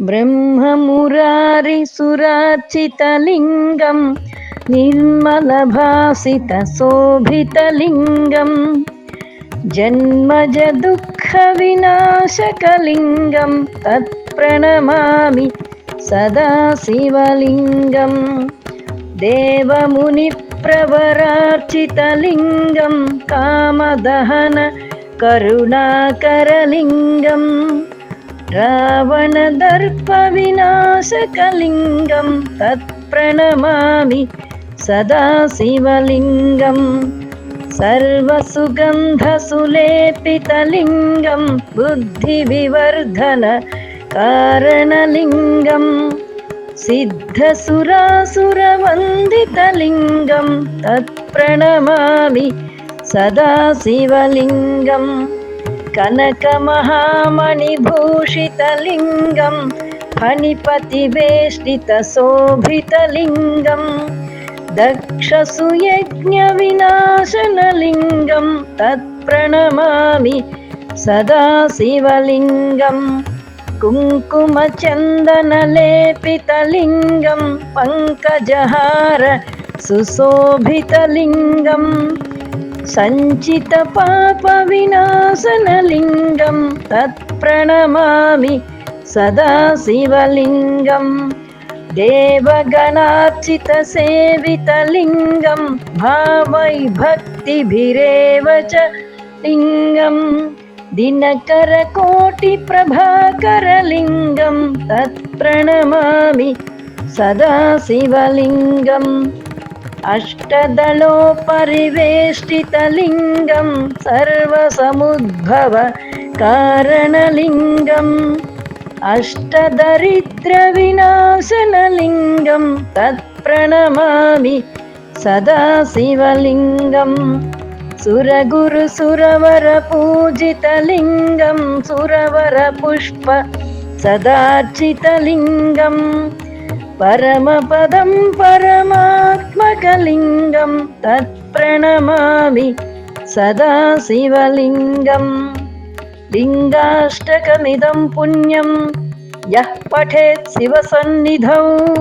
ब्रह्ममुरारिसुरार्चितलिङ्गं निर्मलभासितशोभितलिङ्गं जन्मजदुःखविनाशकलिङ्गं तत्प्रणमामि सदा शिवलिङ्गं देवमुनिप्रवरार्चितलिङ्गं कामदहन करुणाकरलिङ्गं रावणदर्पविनाशकलिङ्गं तत्प्रणमामि सदा शिवलिङ्गं सर्वसुगन्धसुलेपितलिङ्गं बुद्धिविवर्धन कारणलिङ्गं सिद्धसुरासुरवन्दितलिङ्गं तत्प्रणमामि सदा शिवलिङ्गं कनकमहामणिभूषितलिङ्गं फणिपतिवेष्टितशोभितलिङ्गं दक्षसुयज्ञविनाशनलिङ्गं तत्प्रणमामि सदा शिवलिङ्गं कुङ्कुमचन्दनलेपितलिङ्गं पङ्कजहार सुशोभितलिङ्गं सञ्चितपापविनाशनलिङ्गं तत्प्रणमामि सदा शिवलिङ्गं देवगणार्चितसेवितलिङ्गं भावैर्भक्तिभिरेव च लिङ्गं दिनकरकोटिप्रभाकरलिङ्गं तत्प्रणमामि सदा शिवलिङ्गम् अष्टदलोपरिवेष्टितलिङ्गं सर्वसमुद्भव कारणलिङ्गम् अष्टदरिद्रविनाशनलिङ्गं तत्प्रणमामि सदा शिवलिङ्गं सुरगुरुसुरवरपूजितलिङ्गं सुरवरपुष्प सदार्चितलिङ्गं परमपदं परमात्मकलिङ्गं तत्प्रणमामि सदा शिवलिङ्गं लिङ्गाष्टकमिदं पुण्यं यः पठेत् शिवसन्निधौ